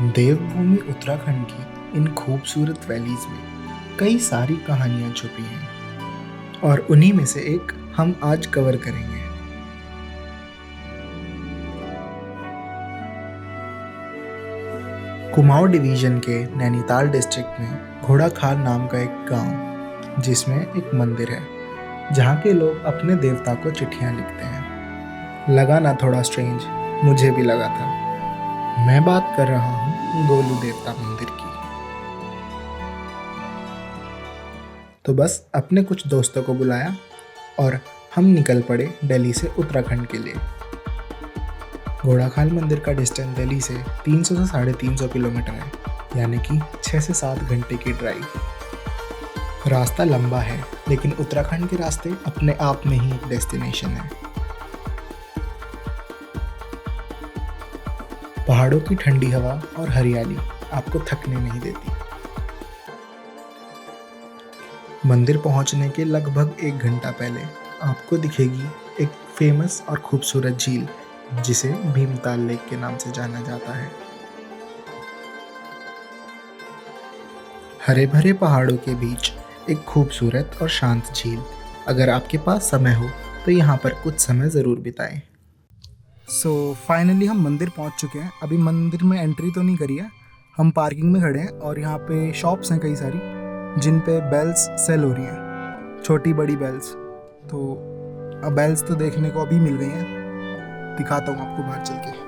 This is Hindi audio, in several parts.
देवभूमि उत्तराखंड की इन खूबसूरत वैलीज में कई सारी कहानियां छुपी हैं और उन्हीं में से एक हम आज कवर करेंगे। कुमाऊं डिवीजन के नैनीताल डिस्ट्रिक्ट में घोड़ाखाल नाम का एक गांव जिसमें एक मंदिर है जहां के लोग अपने देवता को चिट्ठियां लिखते हैं। लगा ना थोड़ा स्ट्रेंज, मुझे भी लगा था। मैं बात कर रहा हूँ गोलू देवता मंदिर की। तो बस अपने कुछ दोस्तों को बुलाया और हम निकल पड़े दिल्ली से उत्तराखंड के लिए। घोड़ाखाल मंदिर का डिस्टेंस दिल्ली से 300 से 350 किलोमीटर है, यानी कि 6 से 7 घंटे की ड्राइव। रास्ता लंबा है, लेकिन उत्तराखंड के रास्ते अपने आप में ही एक डेस्टिनेशन है। पहाड़ों की ठंडी हवा और हरियाली आपको थकने नहीं देती। मंदिर पहुंचने के लगभग 1 घंटा पहले आपको दिखेगी एक फेमस और खूबसूरत झील जिसे भीमताल लेक के नाम से जाना जाता है। हरे भरे पहाड़ों के बीच एक खूबसूरत और शांत झील। अगर आपके पास समय हो तो यहाँ पर कुछ समय ज़रूर बिताएं। फाइनली हम मंदिर पहुँच चुके हैं। अभी मंदिर में एंट्री तो नहीं करी है, हम पार्किंग में खड़े हैं और यहाँ पे शॉप्स हैं कई सारी जिन पे बेल्स सेल हो रही हैं, छोटी बड़ी बेल्स। तो अब बेल्स तो देखने को अभी मिल गई हैं, दिखाता हूँ आपको बाहर चल के।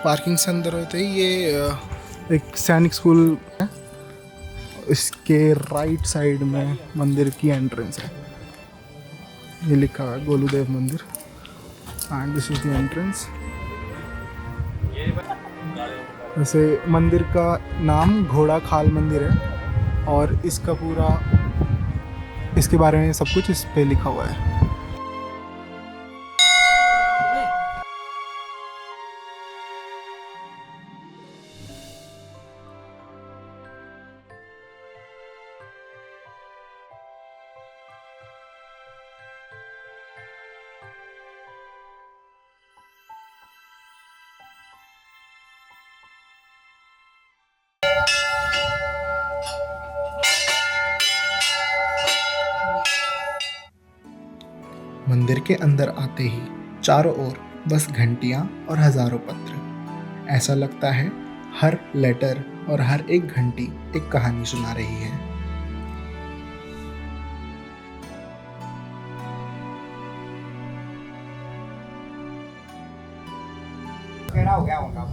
पार्किंग से अंदर होते ही ये एक सैनिक स्कूल है। इसके राइट साइड में मंदिर की एंट्रेंस है। ये लिखा है गोलूदेव मंदिर and this is the entrance. वैसे मंदिर का नाम घोड़ाखाल मंदिर है और इसके बारे में सब कुछ इस पे लिखा हुआ है। मंदिर के अंदर आते ही चारों ओर बस घंटियां और हजारों पत्र। ऐसा लगता है हर लेटर और हर एक घंटी एक कहानी सुना रही है।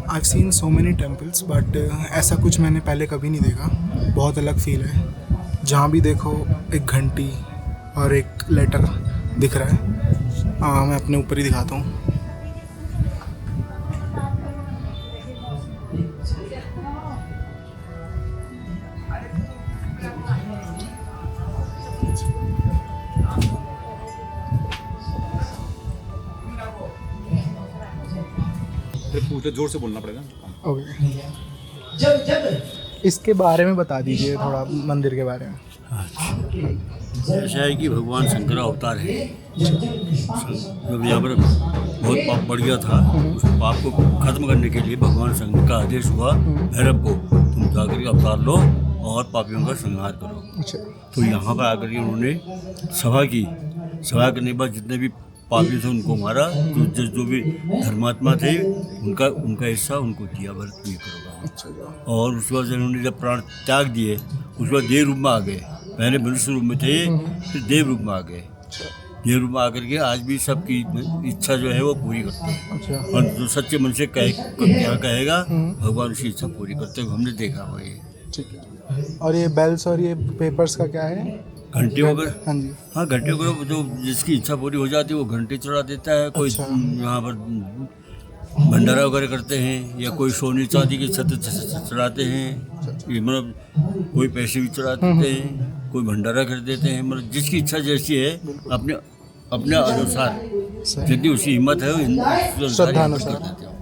I've seen so many temples, but ऐसा कुछ मैंने पहले कभी नहीं देखा। बहुत अलग फील है। जहाँ भी देखो एक घंटी और एक लेटर दिख रहा है। मैं अपने ऊपर ही दिखाता हूँ। पूछे जोर से बोलना पड़ेगा। ओके, इसके बारे में बता दीजिए थोड़ा, मंदिर के बारे में। ऐसा है कि भगवान शंकर अवतार है। जब यहाँ पर बहुत पाप बढ़ गया था, उस पाप को खत्म करने के लिए भगवान शंकर का आदेश हुआ भैरव को, तुम जाकर अवतार लो और पापियों का संहार करो। अच्छा। तो यहाँ पर आकर के उन्होंने सभा की। सभा करने के बाद जितने भी पापी थे उनको मारा, जो भी धर्मात्मा थे उनका हिस्सा उनको दिया, भरत ये करोगा। और उसके बाद उन्होंने जब प्राण त्याग दिए, उसके बाद देव रूप में आ गए। पहले मनुष्य रूप में थे, फिर देव रूप में आ गए। देव रूप में आकर के आज भी सबकी इच्छा जो है वो पूरी करते हैं। और जो सच्चे मन से क्या कहेगा, भगवान उसकी इच्छा पूरी करते हैं। हमने देखा हुआ ये। ठीक है। और ये बेल्स और ये पेपर्स का क्या है? घंटे वगैरह, हाँ जी। हाँ घंटे वगैरह जो जिसकी इच्छा पूरी हो जाती है वो घंटे चढ़ा देता है। कोई अच्छा। यहाँ पर भंडारा वगैरह करते हैं, या कोई सोने चांदी की छत चढ़ाते हैं। ये मतलब कोई पैसे भी चढ़ा देते हैं, कोई भंडारा कर देते हैं। मतलब जिसकी इच्छा जैसी है अपने अपने अनुसार, सही। जितनी उसकी हिम्मत है उस अनुसार ही श्रद्धानुसार। कर देते हैं।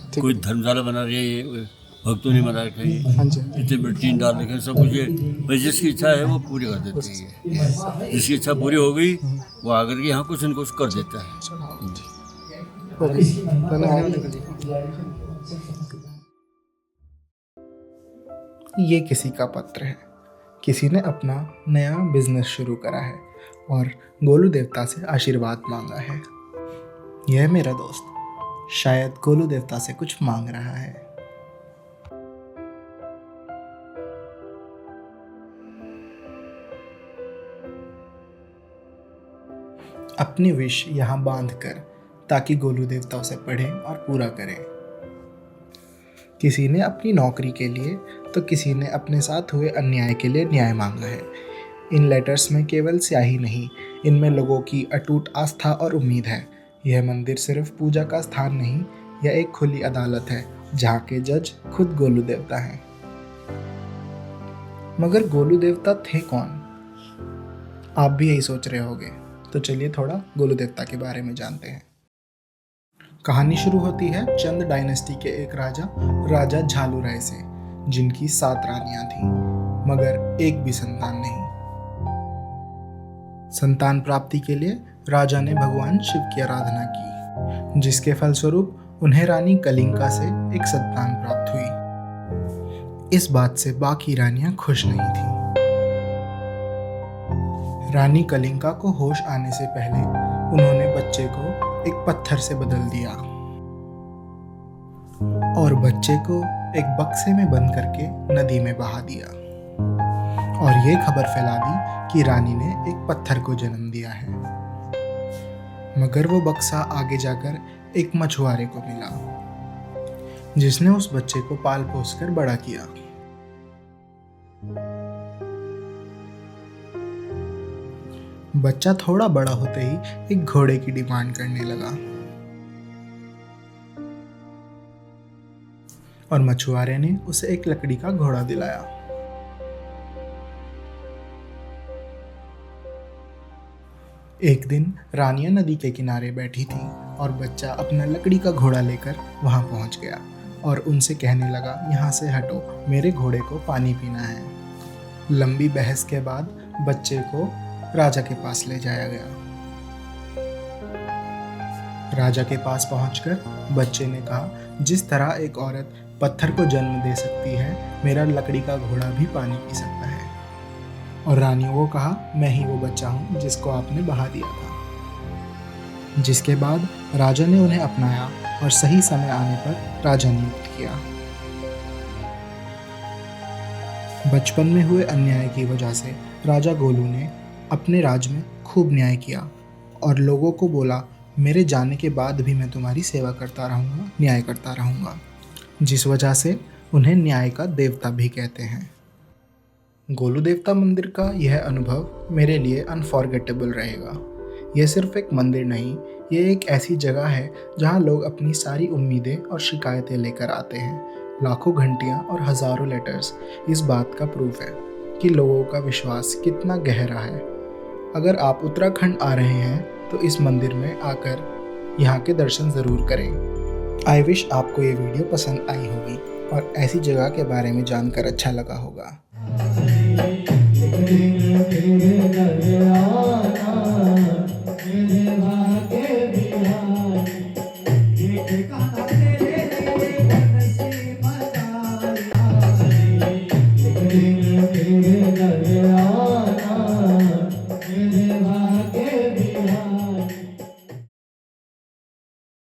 ठीक। कोई धर्मशाला बना रही है, भक्तों ने बना रखे हैं, हाँ जी। इतने बड़े टीन डाल रखे हैं, सब कुछ है। बस जिसकी इच्छा है वो पूरी कर देते हैं। जिसकी इच्छा पूरी हो गई वो आकर के यहाँ कुछ न कुछ कर देता है। ओके, धन्यवाद। ये किसी का पत्र है। किसी ने अपना नया बिजनेस शुरू करा है और गोलू देवता से आशीर्वाद मांगा है। यह मेरा दोस्त शायद गोलू देवता से कुछ मांग रहा है। अपनी विश यहाँ बांध कर ताकि गोलू देवता उसे पढ़े और पूरा करे। किसी ने अपनी नौकरी के लिए तो किसी ने अपने साथ हुए अन्याय के लिए न्याय मांगा है। इन लेटर्स में केवल स्याही नहीं, इनमें लोगों की अटूट आस्था और उम्मीद है। यह मंदिर सिर्फ पूजा का स्थान नहीं, यह एक खुली अदालत है जहाँ के जज खुद गोलू देवता हैं। मगर गोलू देवता थे कौन? आप भी यही सोच रहे होंगे, तो चलिए थोड़ा गोलू देवता के बारे में जानते हैं। कहानी शुरू होती है चंद डायनेस्टी के एक राजा झालू राय से, जिनकी 7 रानियां थीं, मगर एक भी संतान नहीं। संतान प्राप्ति के लिए राजा ने भगवान शिव की आराधना की, जिसके फलस्वरूप उन्हें रानी कलिंका से एक संतान प्राप्त हुई। इस बात से बाकी रानियां खुश नहीं थीं। रानी कलिंका को होश आने से पहले उन्होंने बच्चे को एक पत्थर से बदल दिया और बच्चे को एक बक्से में बंद करके नदी में बहा दिया और ये खबर फैला दी कि रानी ने एक पत्थर को जन्म दिया है। मगर वो बक्सा आगे जाकर एक मछुआरे को मिला, जिसने उस बच्चे को पाल पोस कर बड़ा किया। बच्चा थोड़ा बड़ा होते ही एक घोड़े की डिमांड करने लगा और मछुआरे ने उसे एक लकड़ी का घोड़ा दिलाया। एक दिन रानियां नदी के किनारे बैठी थी और बच्चा अपना लकड़ी का घोड़ा लेकर वहां पहुंच गया और उनसे कहने लगा, यहाँ से हटो, मेरे घोड़े को पानी पीना है। लंबी बहस के बाद बच्चे को राजा के पास ले जाया गया। राजा के पास पहुंचकर बच्चे ने कहा, जिस तरह एक औरत पत्थर को जन्म दे सकती है, मेरा लकड़ी का घोड़ा भी पानी पी सकता है। और रानियों को कहा, मैं ही वो बच्चा हूं जिसको आपने बहा दिया था। जिसके बाद राजा ने उन्हें अपनाया और सही समय आने पर राजा नियुक्त किया। बचपन में हुए अन्याय की वजह से राजा गोलू ने अपने राज्य में खूब न्याय किया और लोगों को बोला, मेरे जाने के बाद भी मैं तुम्हारी सेवा करता रहूँगा, न्याय करता रहूँगा, जिस वजह से उन्हें न्याय का देवता भी कहते हैं। गोलू देवता मंदिर का यह अनुभव मेरे लिए अनफॉरगेटेबल रहेगा। यह सिर्फ एक मंदिर नहीं, ये एक ऐसी जगह है जहाँ लोग अपनी सारी उम्मीदें और शिकायतें लेकर आते हैं। लाखों घंटियाँ और हज़ारों लेटर्स इस बात का प्रूफ है कि लोगों का विश्वास कितना गहरा है। अगर आप उत्तराखंड आ रहे हैं तो इस मंदिर में आकर यहाँ के दर्शन ज़रूर करें। आई विश आपको ये वीडियो पसंद आई होगी और ऐसी जगह के बारे में जानकर अच्छा लगा होगा।